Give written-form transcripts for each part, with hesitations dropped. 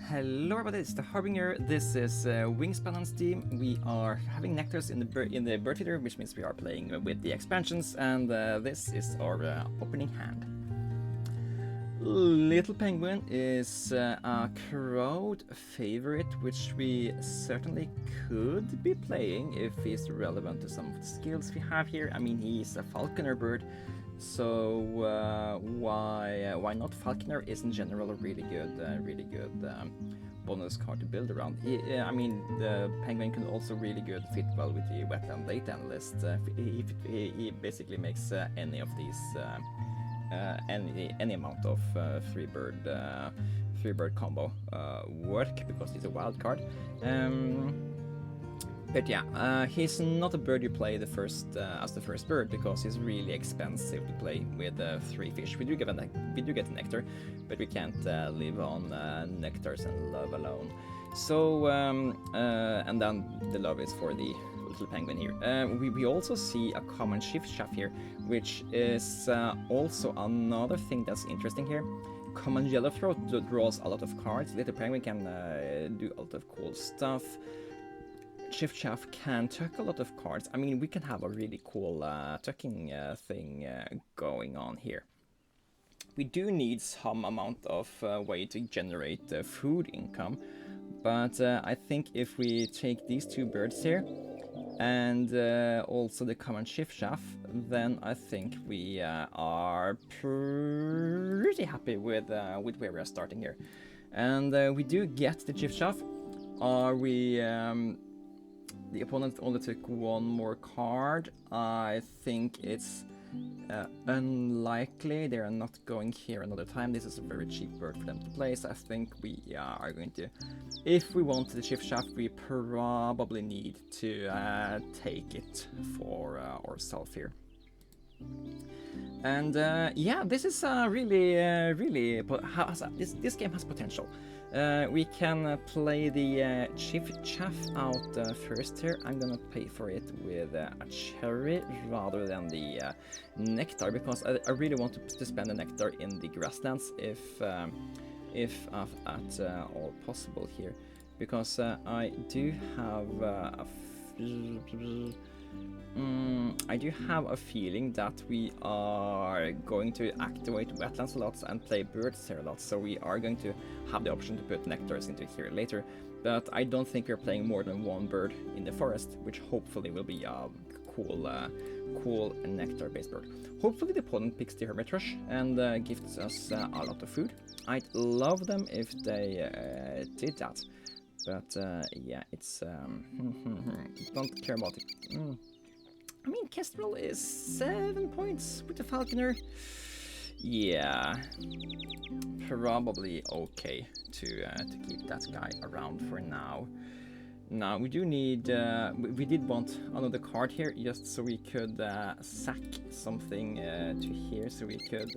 Hello everybody, it's the Harbinger. This is Wingspan on Steam. We are having nectars in the bird feeder, which means we are playing with the expansions, and this is our opening hand. Little Penguin is a crowd favorite, which we certainly could be playing if he's relevant to some of the skills we have here. I mean, he's a falconer bird, so why not? Falconer is in general a really good bonus card to build around. I mean, the Penguin can also really good fit well with the wetland data analyst. He basically makes any of these. Any amount of three bird combo work, because he's a wild card. But yeah, he's not a bird you play as the first bird, because he's really expensive to play with 3 fish. We do get nectar, but we can't live on nectars and love alone. So and then the love is for the little penguin here. We also see a common shift shaft here, which is also another thing that's interesting here. Common yellowthroat draws a lot of cards. Little penguin can do a lot of cool stuff. Shift shaft can tuck a lot of cards. I mean, we can have a really cool tucking thing going on here. We do need some amount of way to generate food income, but I think if we take these 2 birds here and also the common shift shaft, then I think we are pretty happy with where we are starting here. And we do get the shift shaft. Are we? The opponent only took 1 more card. I think it's unlikely they are not going here another time. This is a very cheap bird for them to play, so I think we are going to, if we want the shift shaft, we probably need to take it for ourselves here. And yeah, this is this game has potential. We can play the shift shaft out first here. I'm gonna pay for it with a cherry rather than the nectar, because I really want to spend the nectar in the grasslands if at all possible here, because I do have a feeling that we are going to activate wetlands a lot and play birds here a lot, so we are going to have the option to put nectars into here later. But I don't think we're playing more than 1 bird in the forest, which hopefully will be a cool nectar-based bird. Hopefully the opponent picks the hermit thrush and gives us a lot of food. I'd love them if they did that, but yeah, it's don't care about it. I mean, Kestrel is 7 points with the falconer. Yeah, probably okay to keep that guy around for now. Now we do need. We did want another card here, just so we could sack something to here, so we could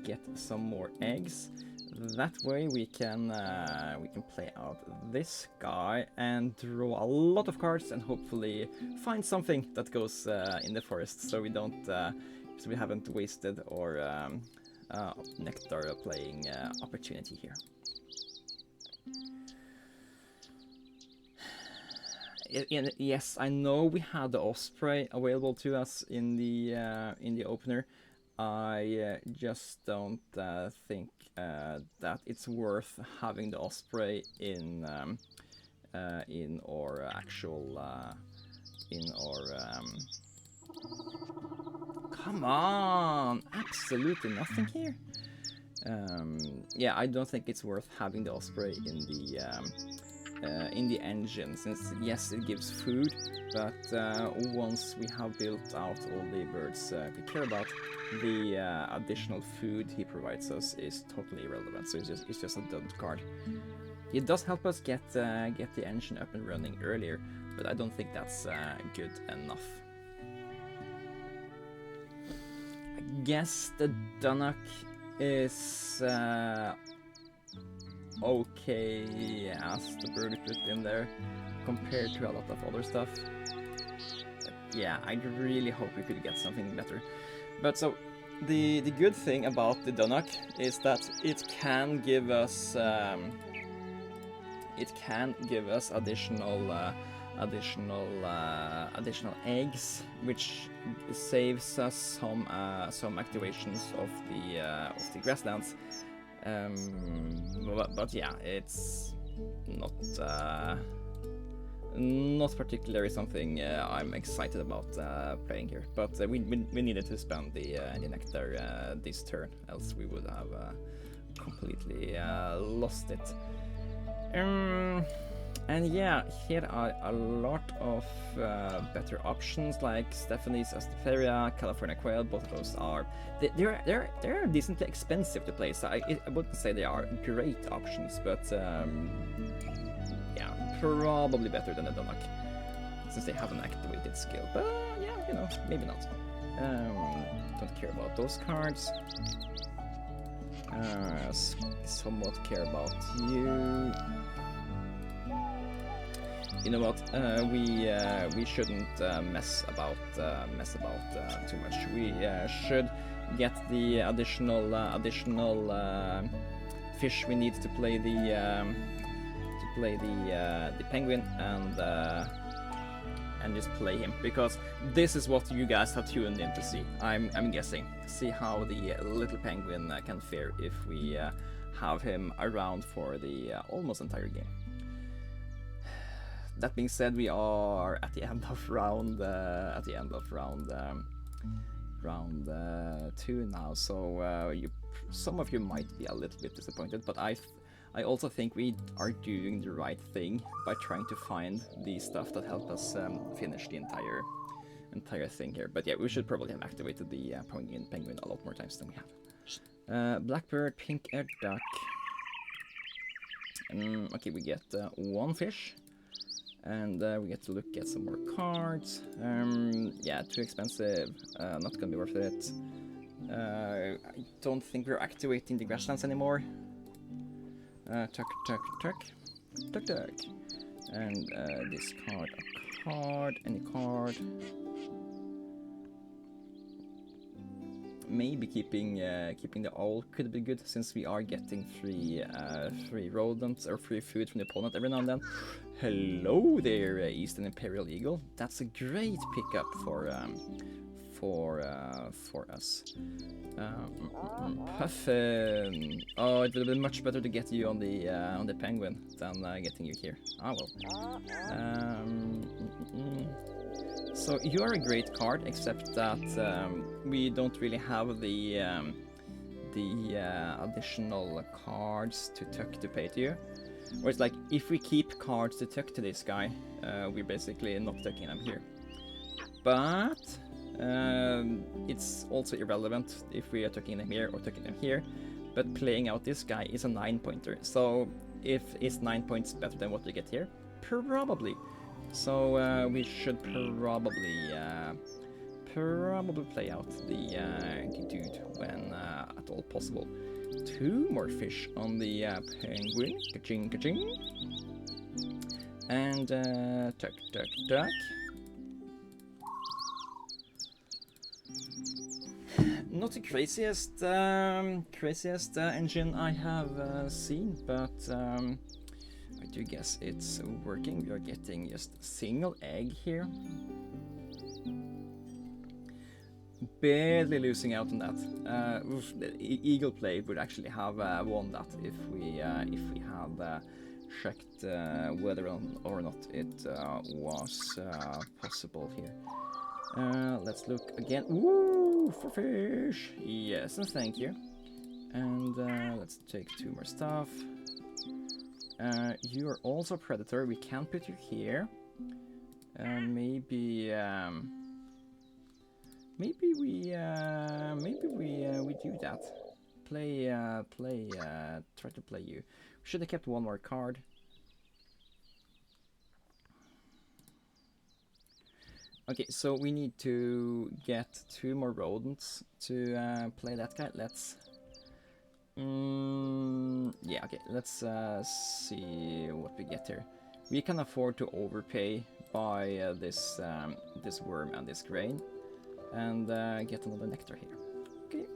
get some more eggs. That way we can play out this guy and draw a lot of cards and hopefully find something that goes in the forest, so we don't so we haven't wasted our nectar playing opportunity here. Yes, I know we had the osprey available to us in the opener. I just don't think that it's worth having the osprey in our actual come on, absolutely nothing here. Yeah, I don't think it's worth having the osprey in the engine, since yes, it gives food, but once we have built out all the birds we care about, the additional food he provides us is totally irrelevant. So it's just a dud card. It does help us get the engine up and running earlier, but I don't think that's good enough. I guess the Dunnock is okay as the bird we put in there compared to a lot of other stuff. But yeah, I really hope we could get something better. But so the good thing about the Dunnock is that it can give us additional eggs, which saves us some activations of the grasslands. But yeah, it's not particularly something I'm excited about playing here. But we needed to spend the nectar this turn, else we would have completely lost it. And yeah, here are a lot of better options like Stephanie's Astaferia, California Quail. Both of those are they're decently expensive to play, so I wouldn't say they are great options, but yeah, probably better than the Dunnock since they have an activated skill. But yeah, you know, maybe not. Don't care about those cards. Somewhat care about you. You know what? We shouldn't mess about too much. We should get the additional fish we need to play the penguin and just play him, because this is what you guys have tuned in to see. I'm guessing. See how the little penguin can fare if we have him around for the almost entire game. That being said, we are at the end of round round 2 now, so some of you might be a little bit disappointed, but I also think we are doing the right thing by trying to find the stuff that help us finish the entire thing here. But yeah, we should probably have activated the penguin a lot more times than we have. Blackbird, pink-eared duck. Okay, we get 1 fish. And we get to look at some more cards. Yeah, too expensive. Not gonna be worth it. I don't think we're activating the grasslands anymore. Tuck. And discard a card, any card. Maybe keeping the owl could be good, since we are getting free rodents or free food from the opponent every now and then. Hello there, Eastern Imperial Eagle. That's a great pickup for us. Puffin. Oh, it would have been much better to get you on the penguin than getting you here. Ah well. So you are a great card, except that we don't really have the additional cards to tuck to pay to you. Or it's like, if we keep cards to tuck to this guy, we're basically not tucking them here. But it's also irrelevant if we are tucking them here or tucking them here. But playing out this guy is a 9-pointer. So if it's 9 points better than what we get here, probably. So we should probably play out the dude when at all possible. 2 more fish on the penguin. Ka-ching. And tuck. Not the craziest engine I have seen, but I do guess it's working. We are getting just a single egg here. Barely losing out on that. The Eagle Play would actually have won that if we had checked whether or not it was possible here. Let's look again. Ooh, for fish. Yes, and thank you. And let's take 2 more stuff. You are also a predator. We can put you here. Maybe we do that. Try to play you. Should have kept 1 more card. Okay, so we need to get 2 more rodents to play that guy. Let's. Yeah, okay. Let's see what we get here. We can afford to overpay by this worm and this grain, and get another nectar here. Okay,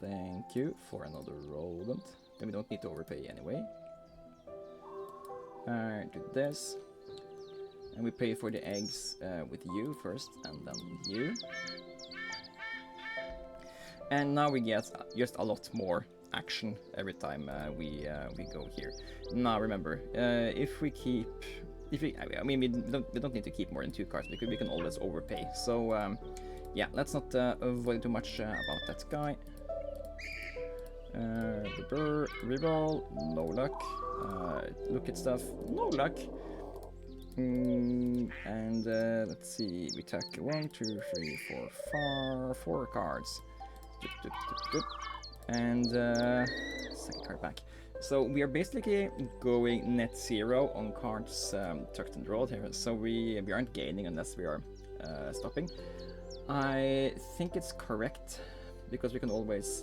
Thank you for another rodent. Then we don't need to overpay anyway. Do this. And we pay for the eggs with you first, and then you. And now we get just a lot more action every time we go here. Now remember, if we keep, I mean, we don't need to keep more than 2 cards because we can always overpay. So yeah, let's not avoid too much about that guy. Reroll, no luck. Look at stuff, no luck. And let's see, we take 1, 2, 3, 4, 4 cards. And second card back. So we are basically going net 0 on cards tucked and drawn here. So we aren't gaining unless we are stopping. I think it's correct because we can always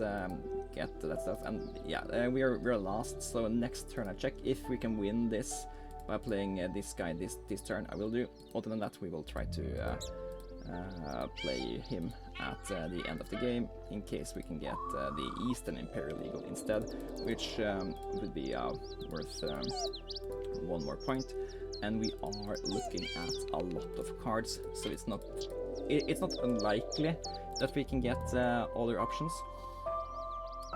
get that stuff. And yeah, we are last. So next turn I check if we can win this by playing this guy this turn. I will do. Other than that, we will try to play him at the end of the game in case we can get the Eastern Imperial Eagle instead, which would be worth 1 more point. And we are looking at a lot of cards, so it's not unlikely that we can get other options.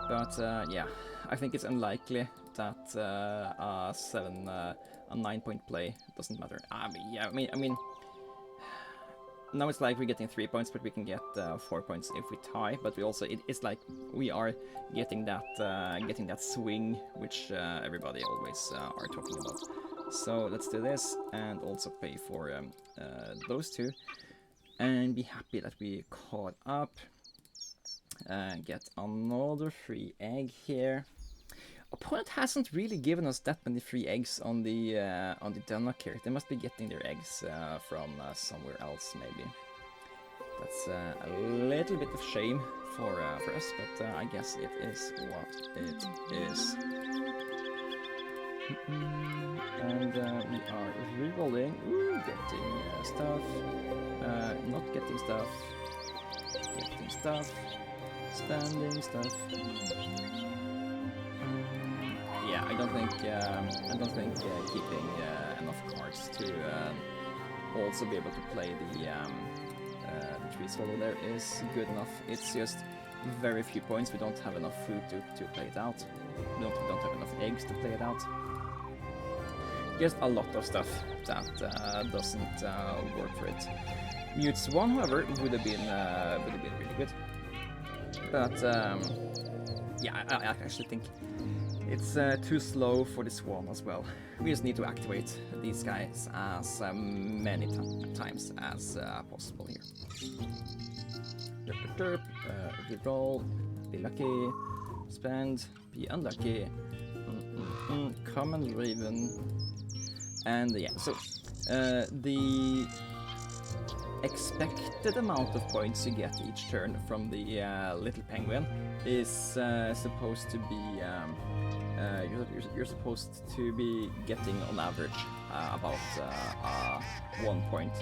But yeah, I think it's unlikely that a 9-point play doesn't matter. Yeah, I mean. Now it's like we're getting 3 points, but we can get 4 points if we tie. But we also it's like we are getting that swing, which everybody always are talking about. So let's do this and also pay for those 2, and be happy that we caught up. Get another free egg here. Opponent hasn't really given us that many free eggs on the Dunlock here. They must be getting their eggs from somewhere else, maybe. That's a little bit of shame for us, but I guess it is what it is. And we are rerolling, getting stuff, not getting stuff, getting stuff, spending stuff. Yeah, I don't think keeping enough cards to also be able to play the tree swallow there is good enough. It's just very few points. We don't have enough food to play it out. We don't have enough eggs to play it out. Just a lot of stuff that doesn't work for it. Mutes 1, however, would have been really good. But yeah, I actually think it's too slow for this one as well. We just need to activate these guys as many times as possible here. Reroll, be lucky, spend, be unlucky, common raven, and yeah. So the expected amount of points you get each turn from the little penguin is supposed to be you're supposed to be getting on average about 1 point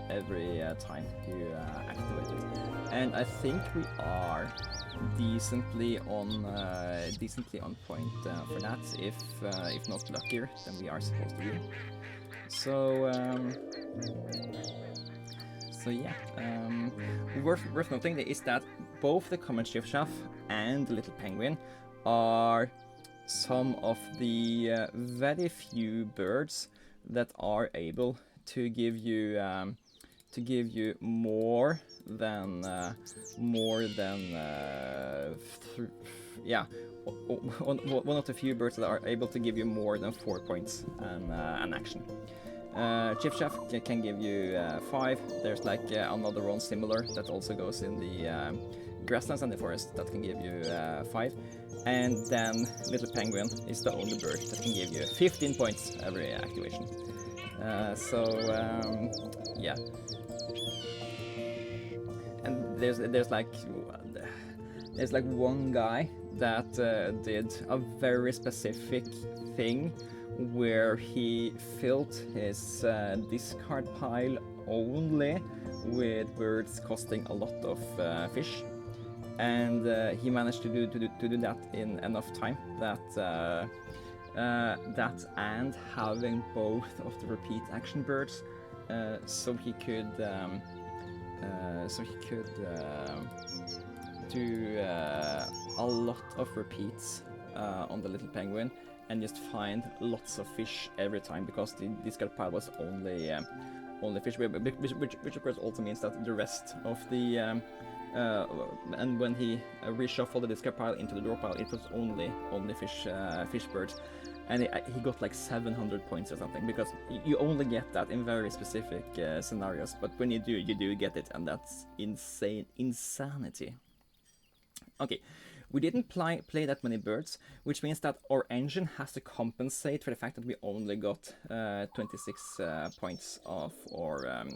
every time you activate it, and I think we are decently on point for that. If not luckier than we are supposed to be. So yeah, worth noting is that both the common chiffchaff and the little penguin are some of the very few birds that are able to give you more than yeah, one of the few birds that are able to give you more than 4 points and action. Chiffchaff can give you 5. There's like another one similar that also goes in the grasslands and the forest that can give you 5. And then Little Penguin is the only bird that can give you 15 points every activation. Yeah. And there's like one guy that did a very specific thing where he filled his discard pile only with birds costing a lot of fish. and he managed to do that in enough time that that and having both of the repeat action birds, so he could do a lot of repeats on the little penguin and just find lots of fish every time, because the discard pile was only fish, which of course also means that the rest of the and when he reshuffled the discard pile into the draw pile, it was only fish birds, and he got like 700 points or something, because you only get that in very specific scenarios, but when you do get it, and that's insanity. Okay, we didn't play that many birds, which means that our engine has to compensate for the fact that we only got 26 points of our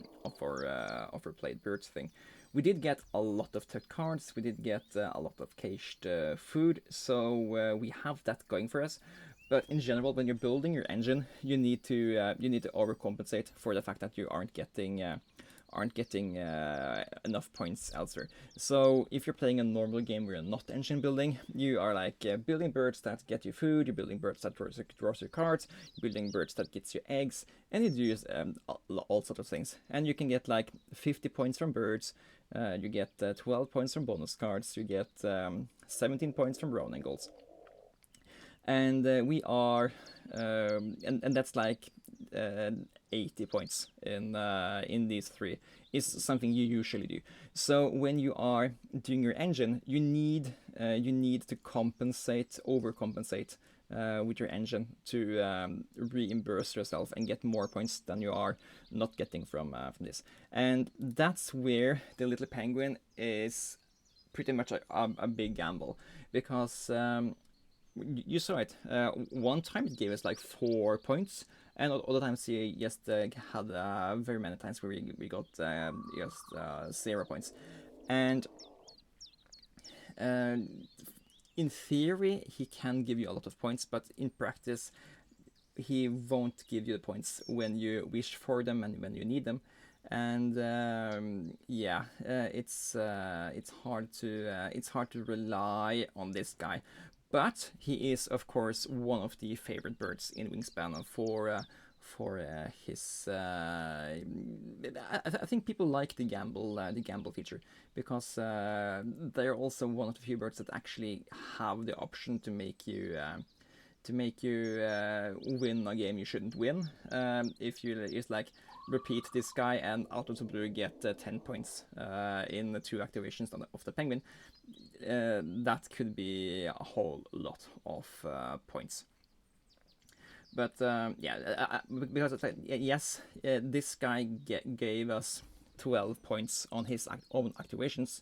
played birds thing. We did get a lot of tuck cards, we did get a lot of caged food, so we have that going for us. But in general, when you're building your engine, you need to overcompensate for the fact that you aren't getting enough points elsewhere. So if you're playing a normal game where you're not engine building, you are like building birds that get you food, you're building birds that draws your cards, you're building birds that gets you eggs, and you do all sorts of things. And you can get like 50 points from birds, you get 12 points from bonus cards, you get 17 points from round angles. And we are, and that's like 80 points in these three, is something you usually do. So when you are doing your engine, you need to overcompensate with your engine to reimburse yourself and get more points than you are not getting from this. And that's where the little penguin is pretty much a big gamble, because you saw it. One time it gave us like 4 points, and other times he just had very many times where we got just 0 points. And in theory, he can give you a lot of points, but in practice, he won't give you the points when you wish for them and when you need them. And it's hard to rely on this guy. But he is, of course, one of the favorite birds in Wingspan for his. I think people like the gamble feature, because they're also one of the few birds that actually have the option to make you win a game you shouldn't win. If you just like repeat this guy and out of the blue get 10 points in the 2 activations of the penguin, that could be a whole lot of points. But because it's like, yes, this guy gave us 12 points on his own activations,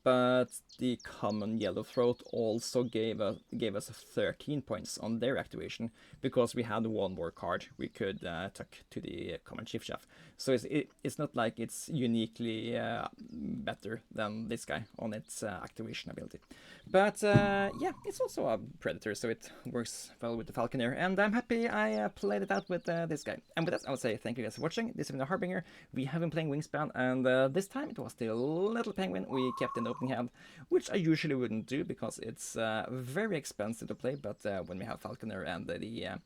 but the common yellow throat also gave us 13 points on their activation, because we had one more card we could tuck to the common chief-chaff. So it's not like it's uniquely better than this guy on its activation ability. But it's also a predator, so it works well with the falconer, and I'm happy I played it out with this guy. And with that, I would say thank you guys for watching. This has been the Harbinger. We have been playing Wingspan, and this time it was the little penguin we kept in the opening hand, which I usually wouldn't do because it's very expensive to play. But when we have falconer and the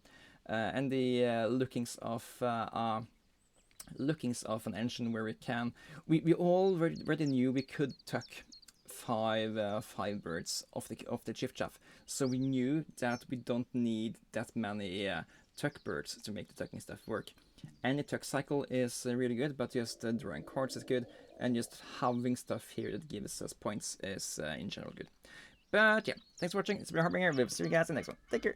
lookings of an engine where we already knew we could tuck five birds off the chief-chaff, so we knew that we don't need that many tuck birds to make the tucking stuff work. Any tuck cycle is really good, but just drawing cards is good, and just having stuff here that gives us points is in general good. But yeah, thanks for watching. It's been Harbinger. We'll see you guys in the next one. Take care.